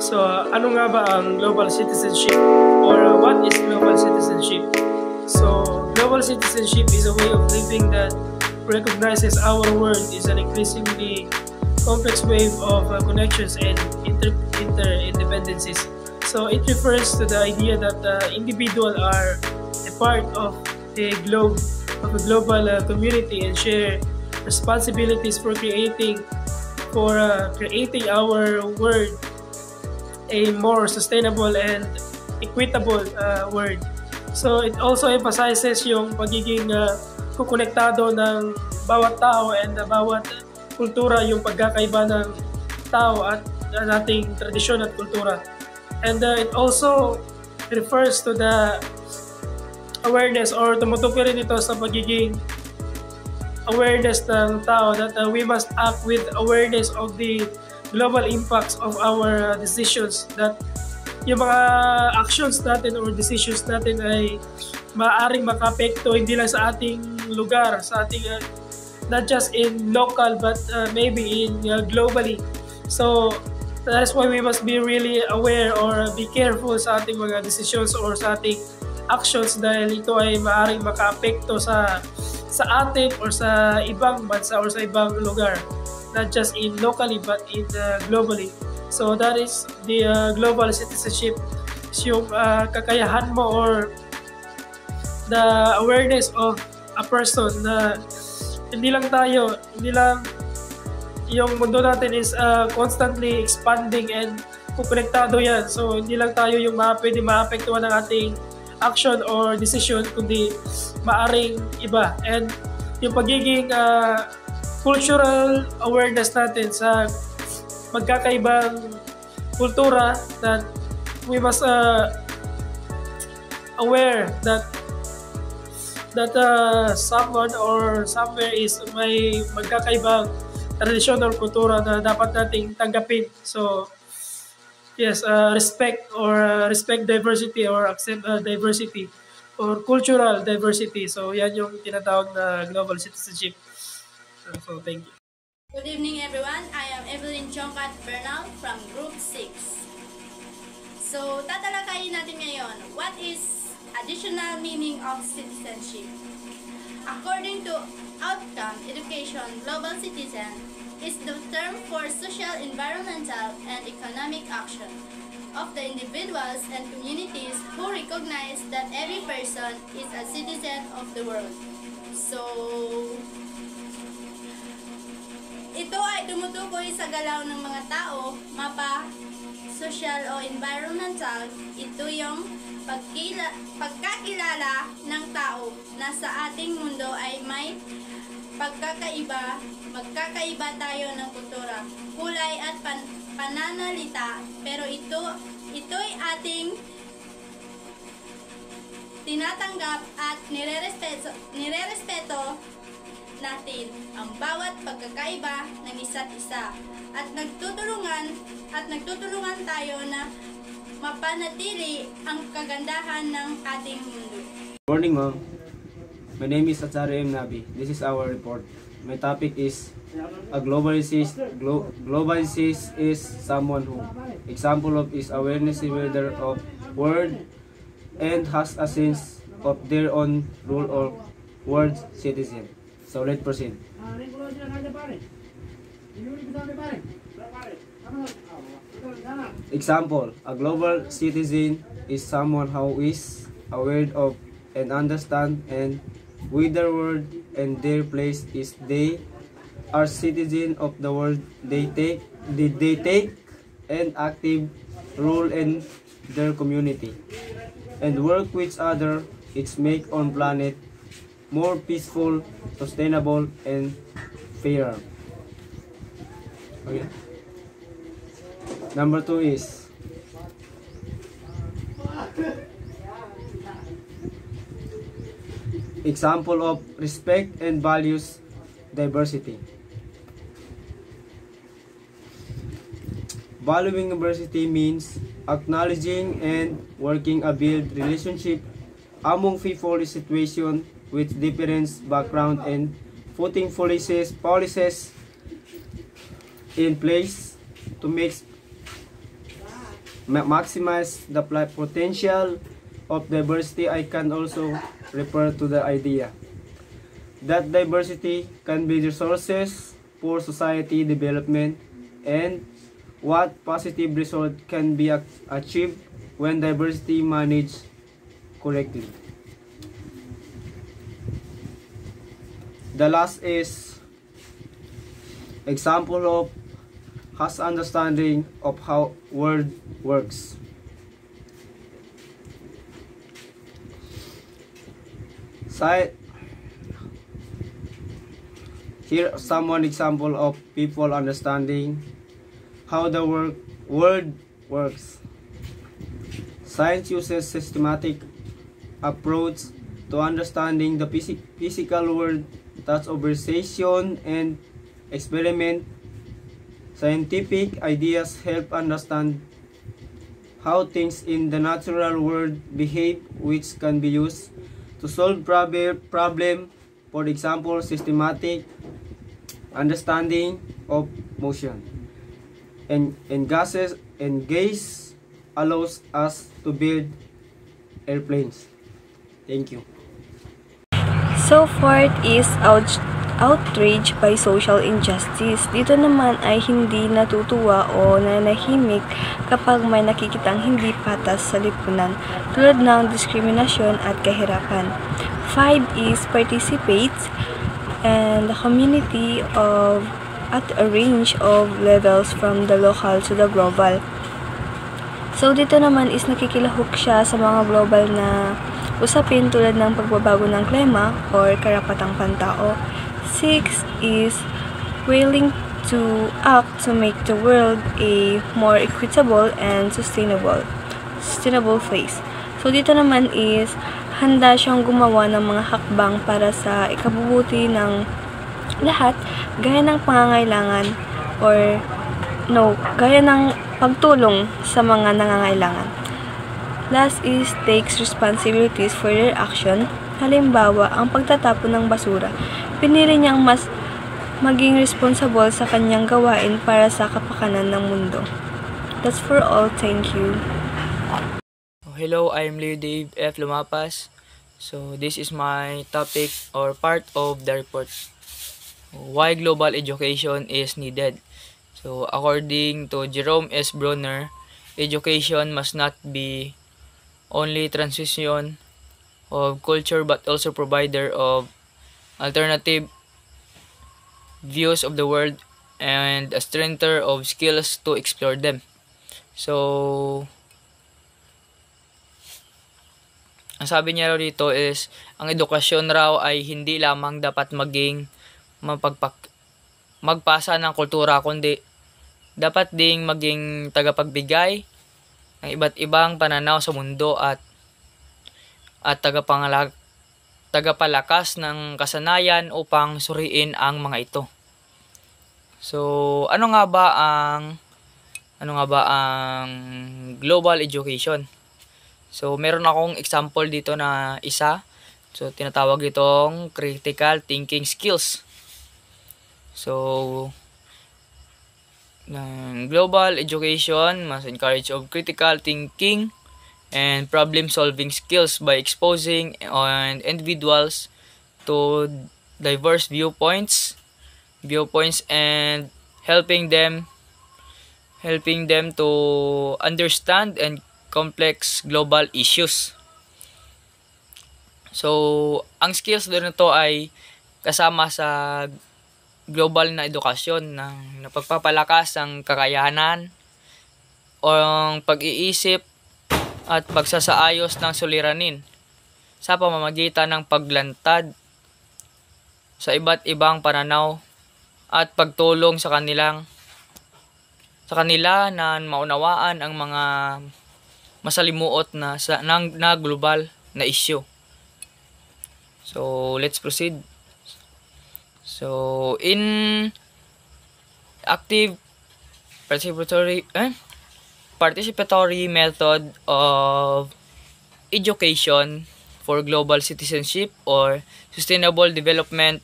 So, ano nga ba ang global citizenship? Or what is global citizenship? So, global citizenship is a way of living that recognizes our world is an increasingly complex wave of connections and interdependencies. So, it refers to the idea that individuals are a part of a global community and share responsibilities for creating our world a more sustainable and equitable world. So it also emphasizes yung pagiging kukonektado ng bawat tao and bawat kultura, yung pagkakaiba ng tao at ating tradisyon at kultura. And it also refers to the awareness, or tumutukoy rin ito sa pagiging awareness ng tao that we must act with awareness of the global impacts of our decisions, that yung mga actions natin or decisions natin ay maaaring makapekto hindi lang sa ating lugar, sa ating not just in local but maybe in globally. So that's why we must be really aware or be careful sa ating mga decisions or sa ating actions, dahil ito ay maaaring makaapekto sa atin or sa ibang bansa or sa ibang lugar, not just in locally but in globally. So that is the global citizenship, is yung kakayahan mo or the awareness of a person na hindi lang yung mundo natin is constantly expanding and kukonektado yan. So hindi lang tayo yung pwede maapektuhan ng ating action or decision, kundi maaring iba. And yung pagiging cultural awareness natin sa magkakaibang kultura, that we must aware that someone or somewhere is may magkakaibang tradisyon or kultura na dapat nating tanggapin. So yes, respect diversity or accept diversity or cultural diversity. So yan yung tinatawag na global citizenship. So thank you. Good evening everyone. I am Evelyn Chongkat Bernal from Group 6. So tatalakayin natin ngayon, what is additional meaning of citizenship? According to Outcome Education, global citizen is the term for social, environmental, and economic action of the individuals and communities who recognize that every person is a citizen of the world. So, ito ay tumutukoy sa galaw ng mga tao, mapa, social o environmental. Ito yung pagkakilala ng tao na sa ating mundo ay may magkakaiba tayo ng kultura, kulay at pananalita, pero ito'y ating tinatanggap at nirerespeto natin ang bawat pagkakaiba ng isa't isa, at nagtutulungan tayo na mapanatili ang kagandahan ng ating mundo. Good morning, ma'am. My name is Atsari M. Nabi. This is our report. My topic is a globalist is someone who, example of is awareness builder of world and has a sense of their own rule of world citizen. So let's proceed. Example, a global citizen is someone who is aware of and understand and with their world and their place is they are citizens of the world. They take an active role in their community and work with others. It's make on planet more peaceful, sustainable, and fair. Okay. Number 2 is example of respect and values diversity. Valuing diversity means acknowledging and working a build relationship among people in situation with different background and putting policies in place to make maximize the potential of diversity, I can also refer to the idea that diversity can be resources for society development, and what positive result can be achieved when diversity managed correctly. The last is example of has understanding of how word works. Here some example of people understanding how the word works. Science uses systematic approach to understanding the physical world, thus observation and experiment. Scientific ideas help understand how things in the natural world behave, which can be used to solve problem. For example, systematic understanding of motion and gases and gas allows us to build airplanes. Thank you. So fourth is outrage by social injustice. Dito naman ay hindi natutuwa o nanahimik kapag may nakikitang hindi patas sa lipunan, tulad ng diskriminasyon at kahirapan. 5 is participates and the community at a range of levels from the local to the global. So dito naman is nakikilahok siya sa mga global na usapin tulad ng pagbabago ng klima or karapatang pantao. 6 is willing to act to make the world a more equitable and sustainable place. So dito naman is handa siyang gumawa ng mga hakbang para sa ikabubuti ng lahat, gaya ng pangangailangan gaya ng pagtulong sa mga nangangailangan. Last is takes responsibilities for their action. Halimbawa, ang pagtatapon ng basura. Pinili niyang mas maging responsible sa kanyang gawain para sa kapakanan ng mundo. That's for all. Thank you. Hello, I'm Leo Dave F. Lumapas. So this is my topic or part of the report. Why global education is needed. So according to Jerome S. Bronner, education must not be only transmission of culture but also provider of alternative views of the world and a strengthener of skills to explore them. So ang sabi niya raw dito is ang edukasyon raw ay hindi lamang dapat maging magpasa ng kultura, kundi dapat ding maging tagapagbigay ng iba't ibang pananaw sa mundo at tagapalakas ng kasanayan upang suriin ang mga ito. So, ano nga ba ang global education? So, meron akong example dito na isa. So, tinatawag itong critical thinking skills. So, global education must encourage of critical thinking and problem-solving skills by exposing individuals to diverse viewpoints and helping them to understand and complex global issues. So, ang skills doon nito ay kasama sa global na edukasyon ng pagpapalakas ng kakayahan o pag-iisip at pagsasaayos ng suliranin sa pamamagitan ng paglantad sa iba't ibang pananaw at pagtulong sa kanila na maunawaan ang mga masalimuot na global na issue. So, let's proceed. So, in active participatory method of education for global citizenship or sustainable development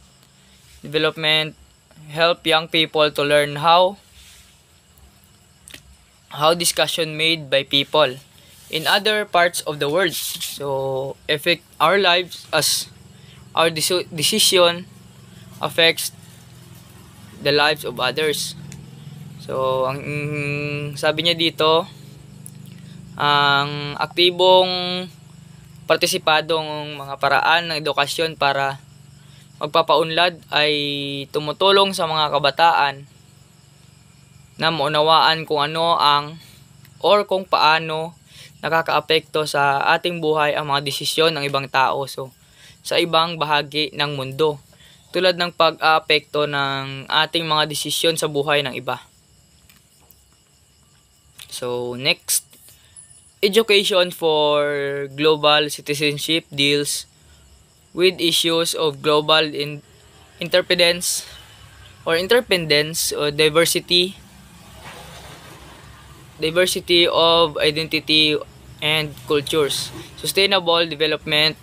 help young people to learn how how discussion made by people in other parts of the world so affect our lives as our decision affects the lives of others. So ang sabi niya dito, ang aktibong partisipadong mga paraan ng edukasyon para magpapaunlad ay tumutulong sa mga kabataan na maunawaan kung ano ang or kung paano nakakaapekto sa ating buhay ang mga desisyon ng ibang tao sa ibang bahagi ng mundo, tulad ng pag-aapekto ng ating mga desisyon sa buhay ng iba. So next, education for global citizenship deals with issues of global interdependence or diversity of identity and cultures, sustainable development,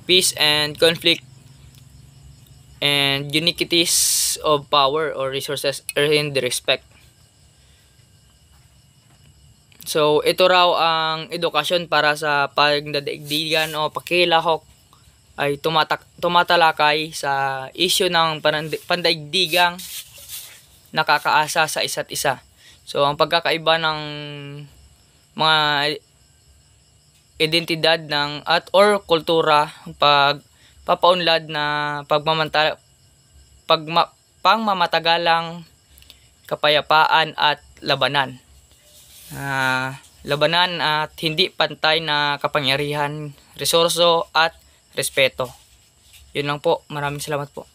peace and conflict, and uniquities of power or resources earned respect. So, ito raw ang edukasyon para sa pagdaigdigan o pakilahok ay tumatalakay sa issue ng pandaigdigang nakakaasa sa isa't isa. So, ang pagkakaiba ng mga identidad ng or kultura, pagpapaunlad na pangmamatagalang kapayapaan at labanan. Labanan at hindi pantay na kapangyarihan, resorso at respeto. Yun lang po. Maraming salamat po.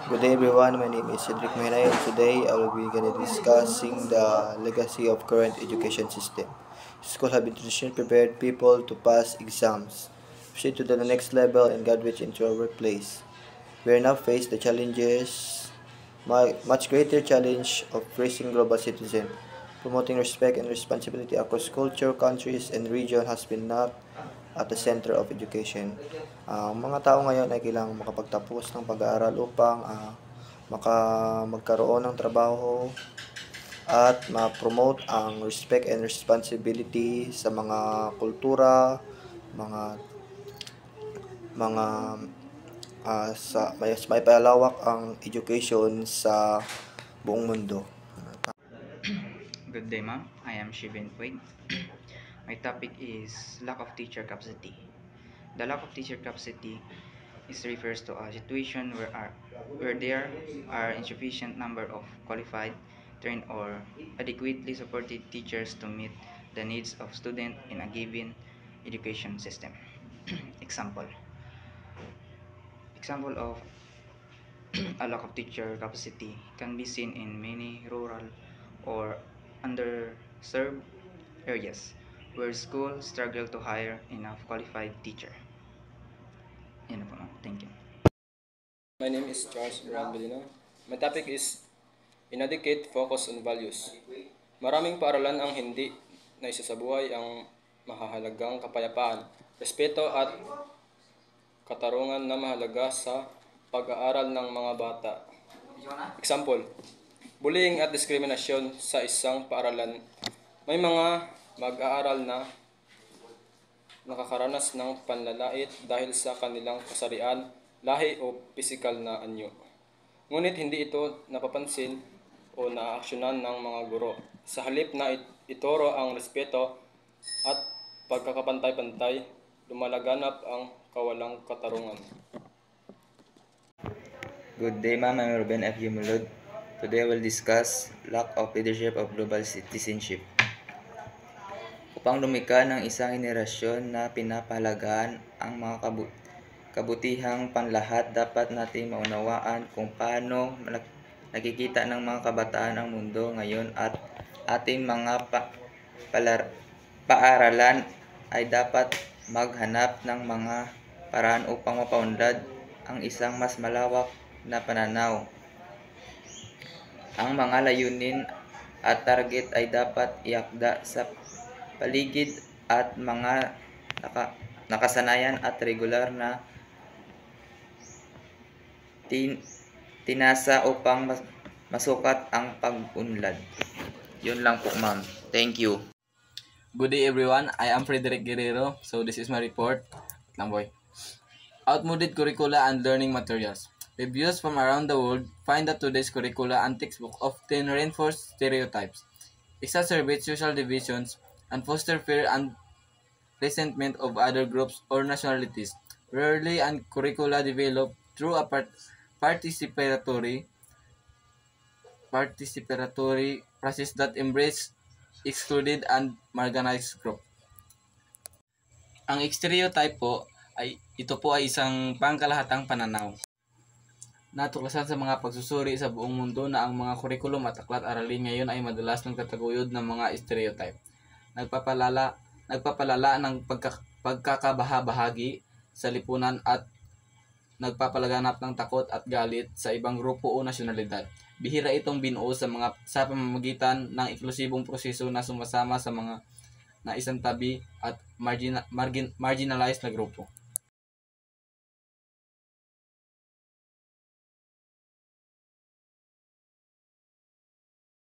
Good day everyone, my name is Cedric Mehnay and today I will be discussing the legacy of current education system. Schools have been traditionally prepared people to pass exams, proceed to the next level and graduate into our workplace. We are now faced the challenges, much greater challenge of raising global citizen. Promoting respect and responsibility across culture, countries, and region has been not at the center of education. Ang mga tao ngayon ay kailangang makapagtapos ng pag-aaral upang magkaroon ng trabaho at ma-promote ang respect and responsibility sa mga kultura, may palawak ang education sa buong mundo. Good day, ma'am. I am Shivin Puig. My topic is lack of teacher capacity. The lack of teacher capacity refers to a situation where there are insufficient number of qualified, trained, or adequately supported teachers to meet the needs of students in a given education system. Example of a lack of teacher capacity can be seen in many rural or underserved areas where schools struggle to hire enough qualified teacher. Yan na po, ma'am. Thank you. My name is Charles Brandolino. My topic is inadequate focus on values. Maraming paaralan ang hindi na isa sa buhay ang mahahalagang kapayapaan, respeto at katarungan na mahalaga sa pag-aaral ng mga bata. Example, bullying at diskriminasyon sa isang paaralan. May mga mag-aaral na nakakaranas ng panlalait dahil sa kanilang kasarian, lahi o pisikal na anyo. Ngunit hindi ito napapansin o naaaksyonan ng mga guro. Sa halip na ituro ang respeto at pagkakapantay-pantay, lumalaganap ang kawalang katarungan. Good day, ma'am. I'm Ruben F. Yumulod. Today I will discuss lack of leadership of global citizenship. Upang lumika ng isang henerasyon na pinapahalagaan ang mga kabutihang panlahat, dapat natin maunawaan kung paano nakikita ng mga kabataan ang mundo ngayon at ating mga paaralan ay dapat maghanap ng mga paraan upang mapaunlad ang isang mas malawak na pananaw. Ang mga layunin at target ay dapat iakda sa paligid at mga nakasanayan at regular na tinasa upang masukat ang pag-unlad. Yun lang po, ma'am. Thank you. Good day everyone, I am Frederick Guerrero. So this is my report. Wait lang boy. Outmoded curricula and learning materials. Reviews from around the world find that today's curricula and textbook often reinforce stereotypes, exacerbate social divisions, and foster fear and resentment of other groups or nationalities. Rarely and curricula developed through a participatory process that embrace excluded and marginalized group. Ang stereotype po ay isang pangkalahatang pananaw. Natuklasan sa mga pagsusuri sa buong mundo na ang mga kurikulum at aklat-aralin ngayon ay madalas nagtataguyod ng mga stereotype. Nagpapalala ng pagkakabahabahagi sa lipunan at nagpapalaganap ng takot at galit sa ibang grupo o nasyonalidad. Bihira itong binuo sa pamamagitan ng eksklusibong proseso na sumasama sa mga na isang tabi at marginalized na grupo.